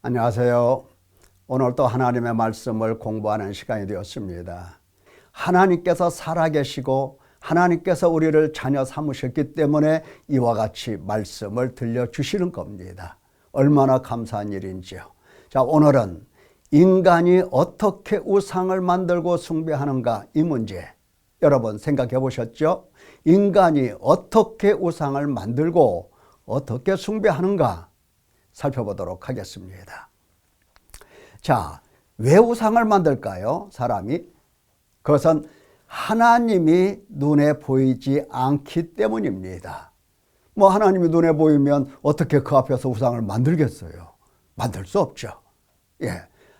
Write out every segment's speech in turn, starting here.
안녕하세요. 오늘 또 하나님의 말씀을 공부하는 시간이 되었습니다. 하나님께서 살아계시고 하나님께서 우리를 자녀 삼으셨기 때문에 이와 같이 말씀을 들려주시는 겁니다. 얼마나 감사한 일인지요. 자, 오늘은 인간이 어떻게 우상을 만들고 숭배하는가, 이 문제 여러분 생각해 보셨죠? 인간이 어떻게 우상을 만들고 어떻게 숭배하는가 살펴보도록 하겠습니다. 자, 왜 우상을 만들까요? 사람이? 그것은 하나님이 눈에 보이지 않기 때문입니다. 하나님이 눈에 보이면 어떻게 그 앞에서 우상을 만들겠어요? 만들 수 없죠.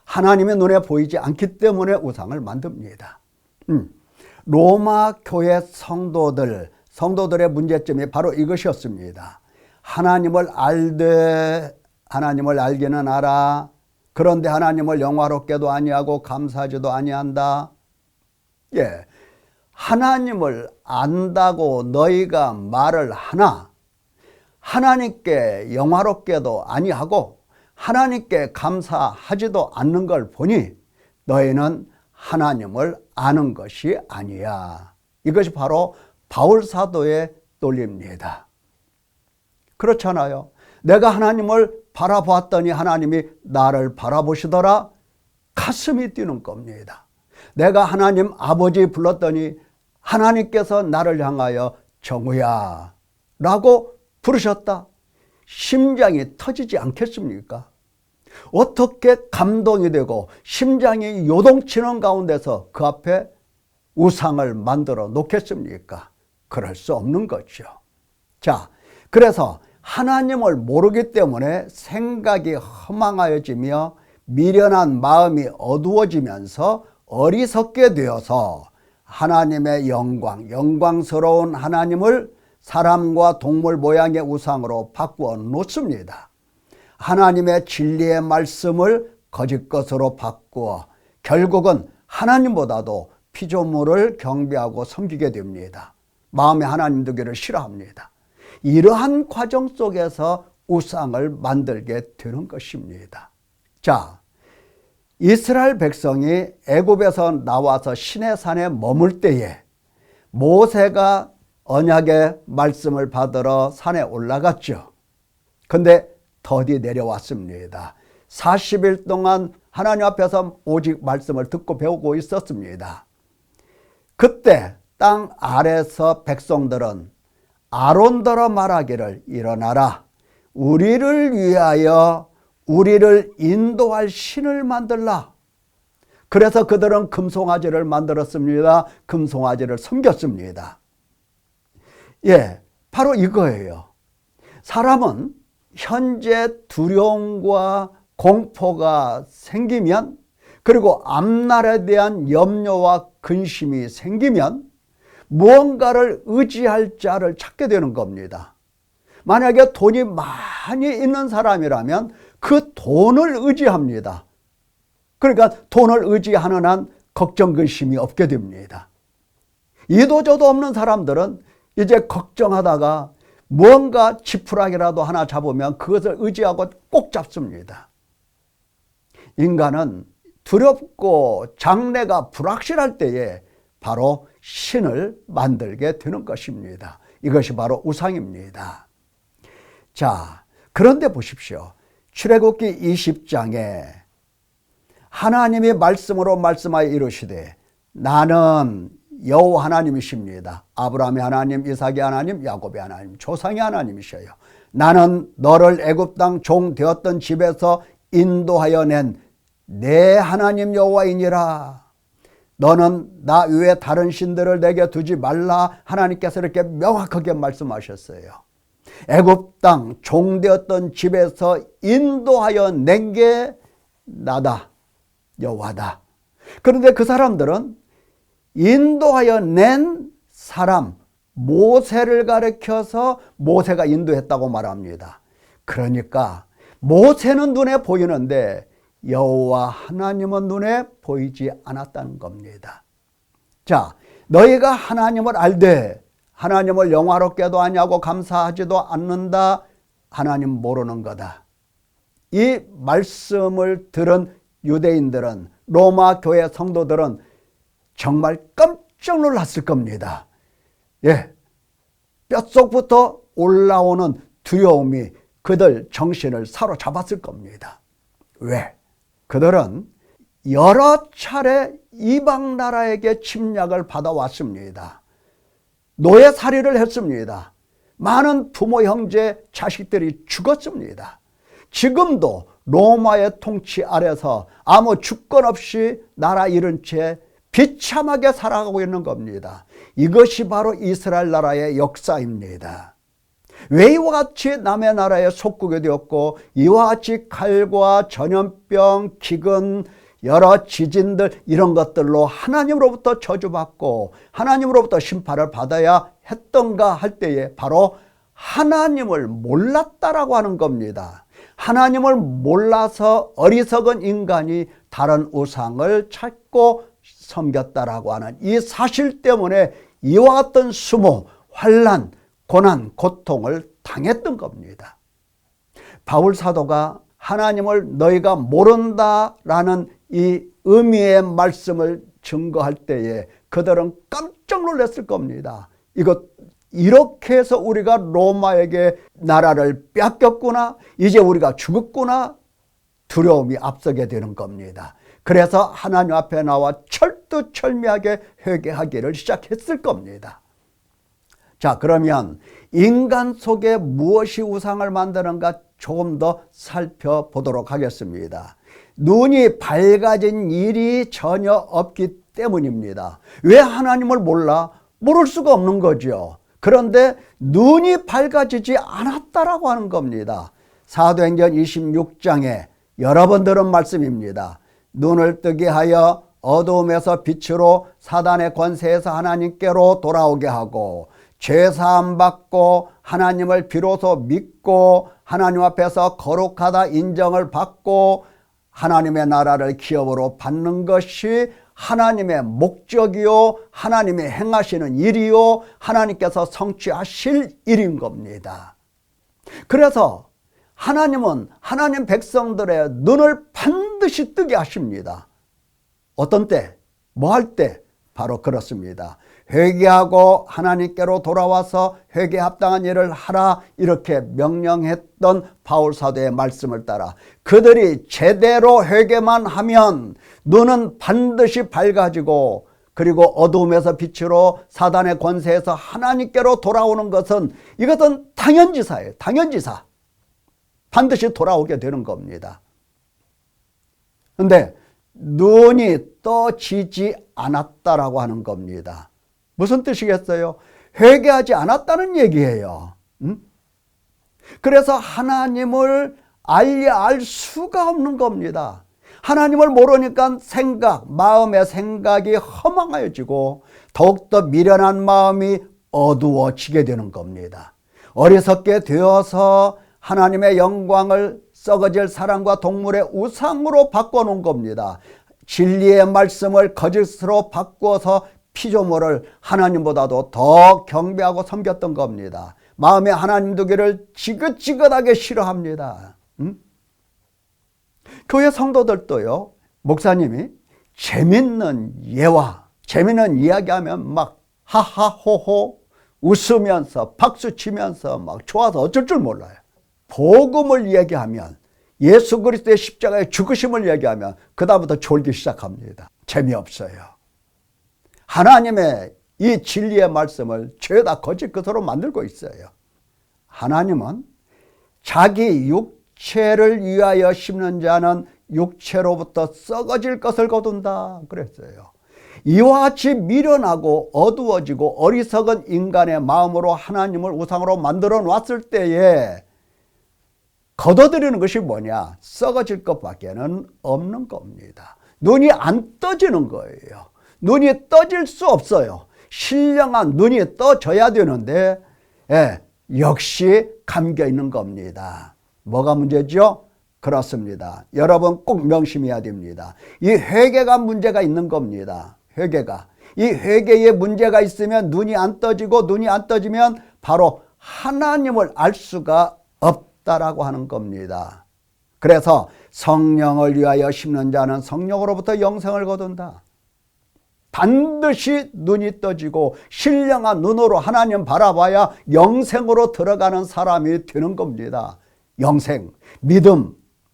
하나님의 눈에 보이지 않기 때문에 우상을 만듭니다. 로마 교회 성도들의 문제점이 바로 이것이었습니다. 하나님을 알기는 알아. 그런데 하나님을 영화롭게도 아니하고 감사하지도 아니한다. 하나님을 안다고 너희가 말을 하나 하나님께 영화롭게도 아니하고 하나님께 감사하지도 않는 걸 보니 너희는 하나님을 아는 것이 아니야. 이것이 바로 바울 사도의 논리입니다. 그렇잖아요. 내가 하나님을 바라보았더니 하나님이 나를 바라보시더라. 가슴이 뛰는 겁니다. 내가 하나님 아버지 불렀더니 하나님께서 나를 향하여 정우야 라고 부르셨다. 심장이 터지지 않겠습니까? 어떻게 감동이 되고 심장이 요동치는 가운데서 그 앞에 우상을 만들어 놓겠습니까? 그럴 수 없는 거죠. 자, 그래서 하나님을 모르기 때문에 생각이 허망하여지며 미련한 마음이 어두워지면서 어리석게 되어서 하나님의 영광스러운 하나님을 사람과 동물 모양의 우상으로 바꾸어 놓습니다. 하나님의 진리의 말씀을 거짓 것으로 바꾸어 결국은 하나님보다도 피조물을 경배하고 섬기게 됩니다. 마음에 하나님 두기를 싫어합니다. 이러한 과정 속에서 우상을 만들게 되는 것입니다. 자, 이스라엘 백성이 애굽에서 나와서 시내산에 머물 때에 모세가 언약의 말씀을 받으러 산에 올라갔죠. 근데 더디 내려왔습니다. 40일 동안 하나님 앞에서 오직 말씀을 듣고 배우고 있었습니다. 그때 땅 아래서 백성들은 아론더러 말하기를 일어나라. 우리를 위하여 우리를 인도할 신을 만들라. 그래서 그들은 금송아지를 만들었습니다. 금송아지를 섬겼습니다. 바로 이거예요. 사람은 현재 두려움과 공포가 생기면, 그리고 앞날에 대한 염려와 근심이 생기면 무언가를 의지할 자를 찾게 되는 겁니다. 만약에 돈이 많이 있는 사람이라면 그 돈을 의지합니다. 그러니까 돈을 의지하는 한 걱정, 근심이 없게 됩니다. 이도저도 없는 사람들은 이제 걱정하다가 무언가 지푸라기라도 하나 잡으면 그것을 의지하고 꼭 잡습니다. 인간은 두렵고 장래가 불확실할 때에 바로 신을 만들게 되는 것입니다. 이것이 바로 우상입니다. 자, 그런데 보십시오. 출애굽기 20장에 하나님이 말씀으로 말씀하여 이르시되 나는 여호와 하나님이십니다. 아브라함의 하나님, 이삭의 하나님, 야곱의 하나님, 조상의 하나님이셔요. 나는 너를 애굽 땅 종 되었던 집에서 인도하여 낸 내 하나님 여호와이니라. 너는 나 외에 다른 신들을 내게 두지 말라. 하나님께서 이렇게 명확하게 말씀하셨어요. 애굽 땅 종 되었던 집에서 인도하여 낸 게 나다, 여호와다. 그런데 그 사람들은 인도하여 낸 사람 모세를 가리켜서 모세가 인도했다고 말합니다. 그러니까 모세는 눈에 보이는데 여호와 하나님은 눈에 보이지 않았다는 겁니다. 자, 너희가 하나님을 알되 하나님을 영화롭게도 아니하고 감사하지도 않는다. 하나님 모르는 거다. 이 말씀을 들은 유대인들은, 로마 교회 성도들은 정말 깜짝 놀랐을 겁니다. 예, 뼛속부터 올라오는 두려움이 그들 정신을 사로잡았을 겁니다. 왜? 그들은 여러 차례 이방 나라에게 침략을 받아왔습니다. 노예살이를 했습니다. 많은 부모, 형제, 자식들이 죽었습니다. 지금도 로마의 통치 아래서 아무 주권 없이 나라 잃은 채 비참하게 살아가고 있는 겁니다. 이것이 바로 이스라엘 나라의 역사입니다. 왜 이와 같이 남의 나라에 속국이 되었고, 이와 같이 칼과 전염병, 기근, 여러 지진들, 이런 것들로 하나님으로부터 저주받고 하나님으로부터 심판을 받아야 했던가 할 때에 바로 하나님을 몰랐다라고 하는 겁니다. 하나님을 몰라서 어리석은 인간이 다른 우상을 찾고 섬겼다라고 하는 이 사실 때문에 이와 같은 수모, 환난, 고난, 고통을 당했던 겁니다. 바울 사도가 하나님을 너희가 모른다라는 이 의미의 말씀을 증거할 때에 그들은 깜짝 놀랐을 겁니다. 이렇게 해서 우리가 로마에게 나라를 뺏겼구나, 이제 우리가 죽었구나, 두려움이 앞서게 되는 겁니다. 그래서 하나님 앞에 나와 철두철미하게 회개하기를 시작했을 겁니다. 자, 그러면 인간 속에 무엇이 우상을 만드는가 조금 더 살펴보도록 하겠습니다. 눈이 밝아진 일이 전혀 없기 때문입니다. 왜 하나님을 몰라? 모를 수가 없는 거죠. 그런데 눈이 밝아지지 않았다라고 하는 겁니다. 사도행전 26장에 여러 번 들은 말씀입니다. 눈을 뜨게 하여 어두움에서 빛으로 사단의 권세에서 하나님께로 돌아오게 하고, 죄사함 받고 하나님을 비로소 믿고 하나님 앞에서 거룩하다 인정을 받고 하나님의 나라를 기업으로 받는 것이 하나님의 목적이요, 하나님이 행하시는 일이요, 하나님께서 성취하실 일인 겁니다. 그래서 하나님은 하나님 백성들의 눈을 반드시 뜨게 하십니다. 어떤 때? 뭐 할 때? 바로 그렇습니다. 회개하고 하나님께로 돌아와서 회개에 합당한 일을 하라, 이렇게 명령했던 바울 사도의 말씀을 따라 그들이 제대로 회개만 하면 눈은 반드시 밝아지고, 그리고 어두움에서 빛으로 사단의 권세에서 하나님께로 돌아오는 것은, 이것은 당연지사예요. 당연지사. 반드시 돌아오게 되는 겁니다. 그런데 눈이 떠지지 않았다라고 하는 겁니다. 무슨 뜻이겠어요? 회개하지 않았다는 얘기예요. 그래서 하나님을 알 수가 없는 겁니다. 하나님을 모르니까 마음의 생각이 허망해지고 더욱더 미련한 마음이 어두워지게 되는 겁니다. 어리석게 되어서 하나님의 영광을 썩어질 사랑과 동물의 우상으로 바꿔놓은 겁니다. 진리의 말씀을 거짓으로 바꿔서 피조물을 하나님보다도 더 경배하고 섬겼던 겁니다. 마음에 하나님 두기를 지긋지긋하게 싫어합니다. 교회 성도들도요, 목사님이 재밌는 예화, 재밌는 이야기하면 막 하하호호 웃으면서 박수치면서 막 좋아서 어쩔 줄 몰라요. 복음을 얘기하면, 예수 그리스도의 십자가의 죽으심을 얘기하면 그다음부터 졸기 시작합니다. 재미없어요. 하나님의 이 진리의 말씀을 죄다 거짓 그대로 만들고 있어요. 하나님은 자기 육체를 위하여 심는 자는 육체로부터 썩어질 것을 거둔다 그랬어요. 이와 같이 미련하고 어두워지고 어리석은 인간의 마음으로 하나님을 우상으로 만들어 놨을 때에 거둬들이는 것이 뭐냐? 썩어질 것밖에는 없는 겁니다. 눈이 안 떠지는 거예요. 눈이 떠질 수 없어요. 신령한 눈이 떠져야 되는데, 역시 감겨 있는 겁니다. 뭐가 문제죠? 그렇습니다. 여러분 꼭 명심해야 됩니다. 이 회개가 문제가 있는 겁니다. 회개가. 이 회개에 문제가 있으면 눈이 안 떠지고, 눈이 안 떠지면 바로 하나님을 알 수가 없다라고 하는 겁니다. 그래서 성령을 위하여 심는 자는 성령으로부터 영생을 거둔다. 반드시 눈이 떠지고 신령한 눈으로 하나님 바라봐야 영생으로 들어가는 사람이 되는 겁니다. 영생,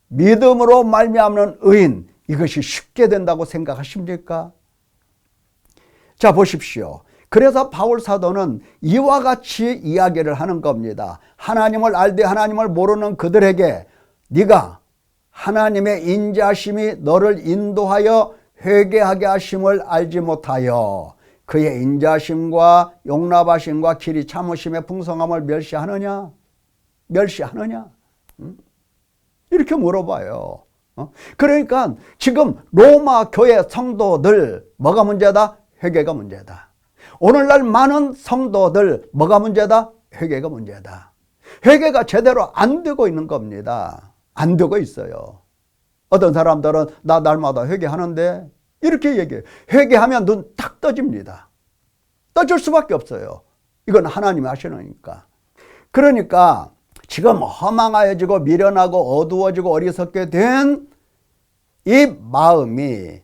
믿음으로 말미암는 의인, 이것이 쉽게 된다고 생각하십니까? 자, 보십시오. 그래서 바울 사도는 이와 같이 이야기를 하는 겁니다. 하나님을 알되 하나님을 모르는 그들에게 네가 하나님의 인자심이 너를 인도하여 회개하게 하심을 알지 못하여 그의 인자심과 용납하심과 길이 참으심의 풍성함을 멸시하느냐? 이렇게 물어봐요. 그러니까 지금 로마 교회 성도들 뭐가 문제다? 회개가 문제다. 오늘날 많은 성도들 뭐가 문제다? 회개가 문제다. 회개가 제대로 안 되고 있는 겁니다. 안 되고 있어요. 어떤 사람들은 나 날마다 회개하는데 이렇게 얘기해요. 회개하면 눈 딱 떠집니다. 떠질 수밖에 없어요. 이건 하나님이 하시니까. 그러니까 지금 허망하여지고 미련하고 어두워지고 어리석게 된 이 마음이,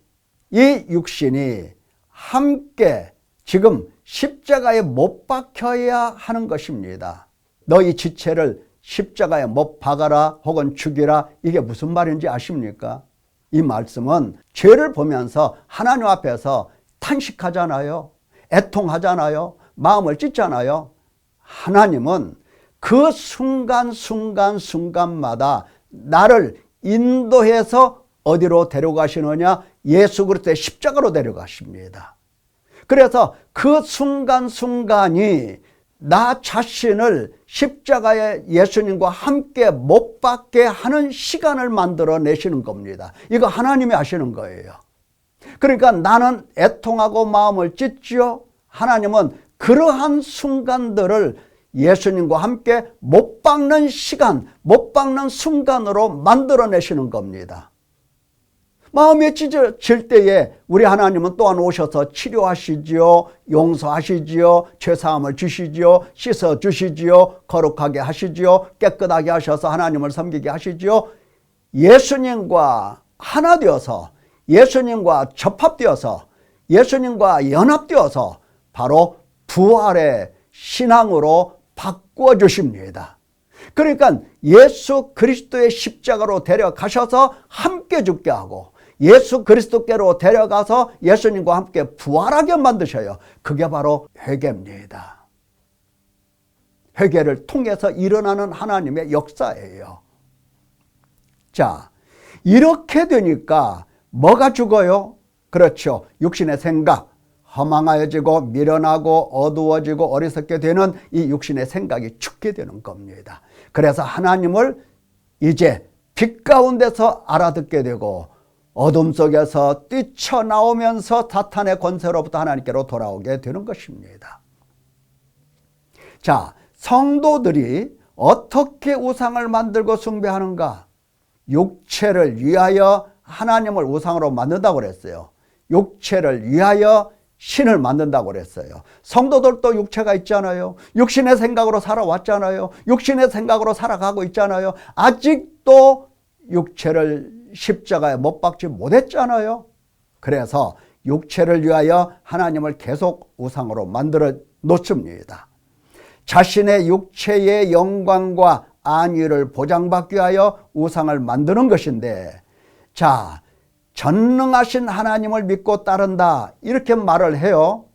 이 육신이 함께 지금 십자가에 못 박혀야 하는 것입니다. 너희 지체를 십자가에 못 박아라 혹은 죽이라, 이게 무슨 말인지 아십니까? 이 말씀은 죄를 보면서 하나님 앞에서 탄식하잖아요. 애통하잖아요. 마음을 찢잖아요. 하나님은 그 순간마다 나를 인도해서 어디로 데려가시느냐? 예수 그리스도의 십자가로 데려가십니다. 그래서 그 순간이 나 자신을 십자가에 예수님과 함께 못 박게 하는 시간을 만들어내시는 겁니다. 이거 하나님이 하시는 거예요. 그러니까 나는 애통하고 마음을 찢지요. 하나님은 그러한 순간들을 예수님과 함께 못 박는 시간, 못 박는 순간으로 만들어내시는 겁니다. 마음이 찢어질 때에 우리 하나님은 또한 오셔서 치료하시지요, 용서하시지요, 죄사함을 주시지요, 씻어주시지요, 거룩하게 하시지요, 깨끗하게 하셔서 하나님을 섬기게 하시지요. 예수님과 하나 되어서, 예수님과 접합되어서, 예수님과 연합되어서 바로 부활의 신앙으로 바꿔주십니다. 그러니까 예수 그리스도의 십자가로 데려가셔서 함께 죽게 하고 예수 그리스도께로 데려가서 예수님과 함께 부활하게 만드셔요. 그게 바로 회개입니다. 회개를 통해서 일어나는 하나님의 역사예요. 자, 이렇게 되니까 뭐가 죽어요? 그렇죠. 육신의 생각, 허망하여지고 미련하고 어두워지고 어리석게 되는 이 육신의 생각이 죽게 되는 겁니다. 그래서 하나님을 이제 빛 가운데서 알아듣게 되고 어둠 속에서 뛰쳐나오면서 사탄의 권세로부터 하나님께로 돌아오게 되는 것입니다. 자, 성도들이 어떻게 우상을 만들고 숭배하는가? 육체를 위하여 하나님을 우상으로 만든다고 그랬어요. 육체를 위하여 신을 만든다고 그랬어요. 성도들도 육체가 있잖아요. 육신의 생각으로 살아왔잖아요. 육신의 생각으로 살아가고 있잖아요. 아직도 육체를 십자가에 못 박지 못했잖아요. 그래서 육체를 위하여 하나님을 계속 우상으로 만들어 놓습니다. 자신의 육체의 영광과 안위를 보장받기 위하여 우상을 만드는 것인데, 자, 전능하신 하나님을 믿고 따른다 이렇게 말을 해요.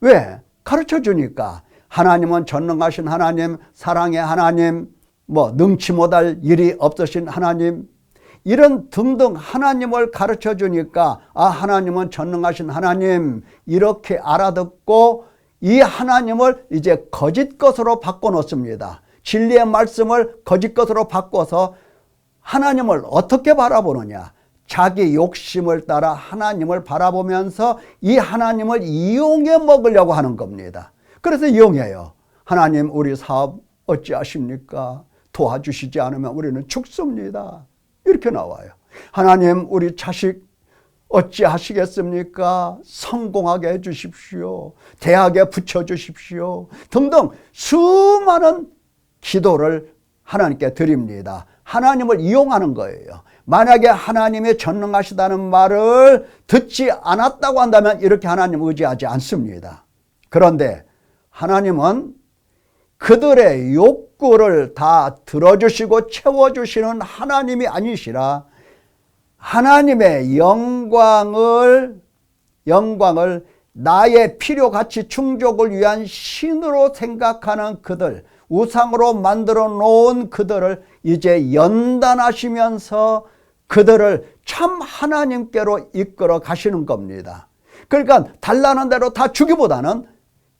왜? 가르쳐 주니까. 하나님은 전능하신 하나님, 사랑의 하나님, 능치 못할 일이 없으신 하나님, 이런 등등 하나님을 가르쳐 주니까 하나님은 전능하신 하나님 이렇게 알아듣고 이 하나님을 이제 거짓 것으로 바꿔놓습니다. 진리의 말씀을 거짓 것으로 바꿔서 하나님을 어떻게 바라보느냐? 자기 욕심을 따라 하나님을 바라보면서 이 하나님을 이용해 먹으려고 하는 겁니다. 그래서 이용해요. 하나님, 우리 사업 어찌하십니까? 도와주시지 않으면 우리는 죽습니다. 이렇게 나와요. 하나님, 우리 자식 어찌하시겠습니까? 성공하게 해주십시오. 대학에 붙여주십시오. 등등 수많은 기도를 하나님께 드립니다. 하나님을 이용하는 거예요. 만약에 하나님이 전능하시다는 말을 듣지 않았다고 한다면 이렇게 하나님을 의지하지 않습니다. 그런데 하나님은 그들의 욕구를 다 들어주시고 채워주시는 하나님이 아니시라 하나님의 영광을 나의 필요가치 충족을 위한 신으로 생각하는 그들, 우상으로 만들어 놓은 그들을 이제 연단하시면서 그들을 참 하나님께로 이끌어 가시는 겁니다. 그러니까 달라는 대로 다 주기보다는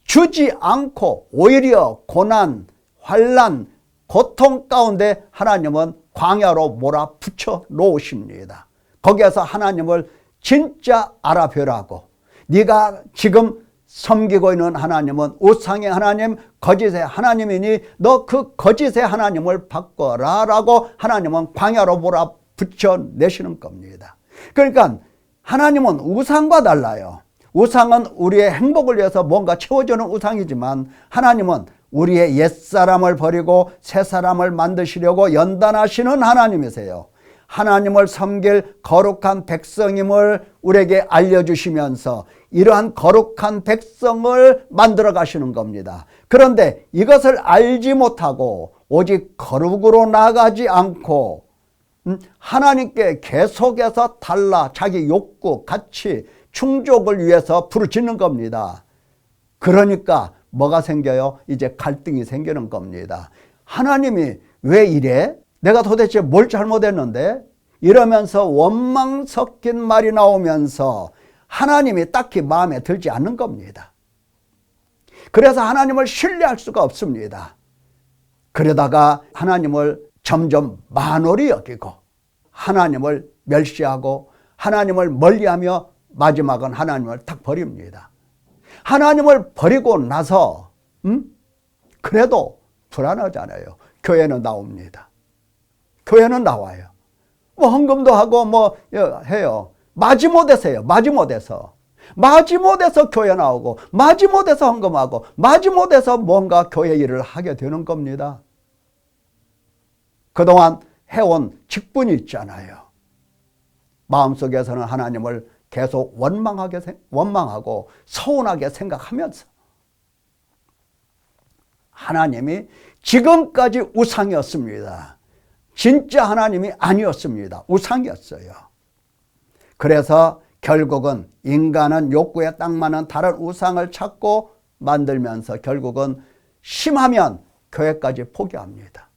주지 않고 오히려 고난, 환난, 고통 가운데 하나님은 광야로 몰아붙여 놓으십니다. 거기에서 하나님을 진짜 알아보라고. 네가 지금 섬기고 있는 하나님은 우상의 하나님, 거짓의 하나님이니 너 그 거짓의 하나님을 바꿔라 라고 하나님은 광야로 몰아붙여 내시는 겁니다. 그러니까 하나님은 우상과 달라요. 우상은 우리의 행복을 위해서 뭔가 채워주는 우상이지만 하나님은 우리의 옛사람을 버리고 새사람을 만드시려고 연단하시는 하나님이세요. 하나님을 섬길 거룩한 백성임을 우리에게 알려주시면서 이러한 거룩한 백성을 만들어 가시는 겁니다. 그런데 이것을 알지 못하고 오직 거룩으로 나가지 않고 하나님께 계속해서 달라 자기 욕구, 가치, 충족을 위해서 부르짖는 겁니다. 그러니까 뭐가 생겨요? 이제 갈등이 생기는 겁니다. 하나님이 왜 이래? 내가 도대체 뭘 잘못했는데? 이러면서 원망 섞인 말이 나오면서 하나님이 딱히 마음에 들지 않는 겁니다. 그래서 하나님을 신뢰할 수가 없습니다. 그러다가 하나님을 점점 만홀히 여기고 하나님을 멸시하고 하나님을 멀리하며 마지막은 하나님을 탁 버립니다. 하나님을 버리고 나서 그래도 불안하잖아요. 교회는 나옵니다. 교회는 나와요. 뭐 헌금도 하고 뭐 해요. 마지못해서 해요. 마지못해서 교회 나오고 마지못해서 헌금하고 마지못해서 뭔가 교회 일을 하게 되는 겁니다. 그동안 해온 직분이 있잖아요. 마음속에서는 하나님을 계속 원망하고 서운하게 생각하면서 하나님이 지금까지 우상이었습니다. 진짜 하나님이 아니었습니다. 우상이었어요. 그래서 결국은 인간은 욕구에 딱 맞는 다른 우상을 찾고 만들면서 결국은 심하면 교회까지 포기합니다.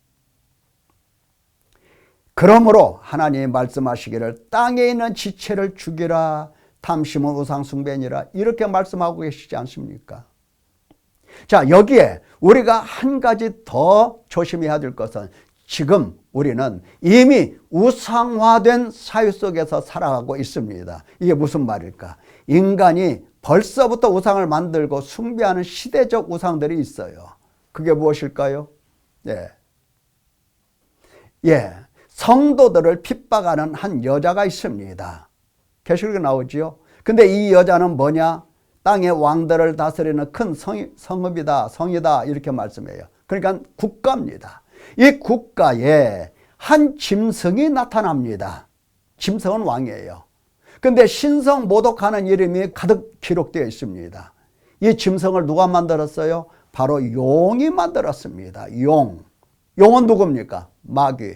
그러므로 하나님이 말씀하시기를 땅에 있는 지체를 죽이라 탐심은 우상 숭배니라 이렇게 말씀하고 계시지 않습니까? 자, 여기에 우리가 한 가지 더 조심해야 될 것은 지금 우리는 이미 우상화된 사회 속에서 살아가고 있습니다. 이게 무슨 말일까? 인간이 벌써부터 우상을 만들고 숭배하는 시대적 우상들이 있어요. 그게 무엇일까요? 성도들을 핍박하는 한 여자가 있습니다. 계시록에 나오지요. 근데 이 여자는 뭐냐? 땅의 왕들을 다스리는 큰 성이다 이렇게 말씀해요. 그러니까 국가입니다. 이 국가에 한 짐승이 나타납니다. 짐승은 왕이에요. 근데 신성 모독하는 이름이 가득 기록되어 있습니다. 이 짐승을 누가 만들었어요? 바로 용이 만들었습니다. 용은 누굽니까? 마귀,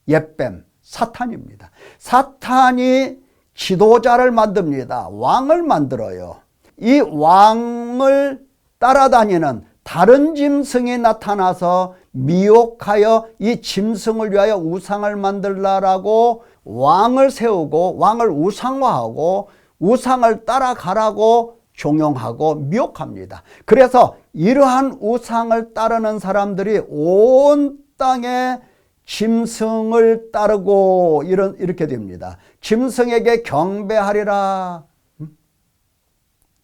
옅뱀, 사탄입니다. 사탄이 지도자를 만듭니다. 왕을 만들어요. 이 왕을 따라다니는 다른 짐승이 나타나서 미혹하여 이 짐승을 위하여 우상을 만들라라고 왕을 세우고 왕을 우상화하고 우상을 따라가라고 종용하고 미혹합니다. 그래서 이러한 우상을 따르는 사람들이 온 땅에 짐승을 따르고 이렇게 됩니다. 짐승에게 경배하리라.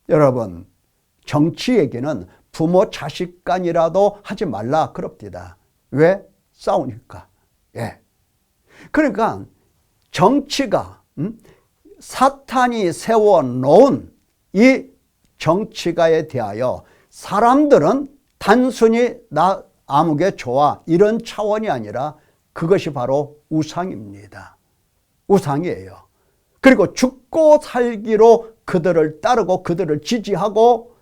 여러분, 정치 얘기는 부모 자식 간이라도 하지 말라 그럽니다. 왜? 싸우니까. 그러니까 정치가 사탄이 세워놓은 이 정치가에 대하여 사람들은 단순히 나 아무개 좋아 이런 차원이 아니라 그것이 바로 우상입니다. 우상이에요. 그리고 죽고 살기로 그들을 따르고 그들을 지지하고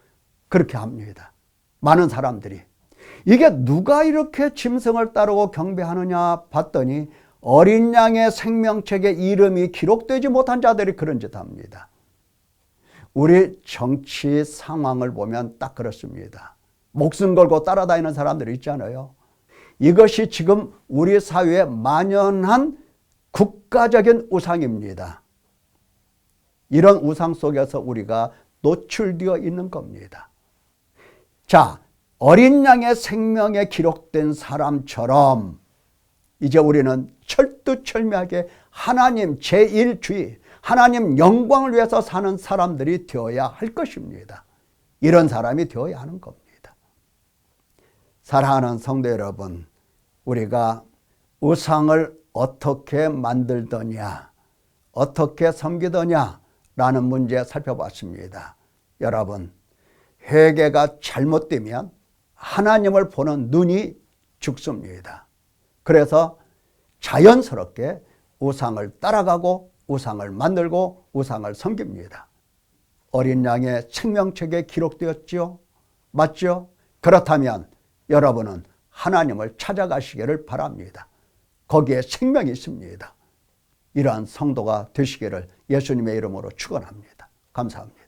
그렇게 합니다. 많은 사람들이. 이게 누가 이렇게 짐승을 따르고 경배하느냐 봤더니 어린 양의 생명책에 이름이 기록되지 못한 자들이 그런 짓 합니다. 우리 정치 상황을 보면 딱 그렇습니다. 목숨 걸고 따라다니는 사람들이 있잖아요. 이것이 지금 우리 사회에 만연한 국가적인 우상입니다. 이런 우상 속에서 우리가 노출되어 있는 겁니다. 자, 어린 양의 생명에 기록된 사람처럼 이제 우리는 철두철미하게 하나님 제1주의, 하나님 영광을 위해서 사는 사람들이 되어야 할 것입니다. 이런 사람이 되어야 하는 겁니다. 사랑하는 성도 여러분, 우리가 우상을 어떻게 만들더냐, 어떻게 섬기더냐 라는 문제 살펴봤습니다. 여러분, 회개가 잘못되면 하나님을 보는 눈이 죽습니다. 그래서 자연스럽게 우상을 따라가고 우상을 만들고 우상을 섬깁니다. 어린 양의 생명책에 기록되었죠? 맞죠? 그렇다면 여러분은 하나님을 찾아가시기를 바랍니다. 거기에 생명이 있습니다. 이러한 성도가 되시기를 예수님의 이름으로 축원합니다. 감사합니다.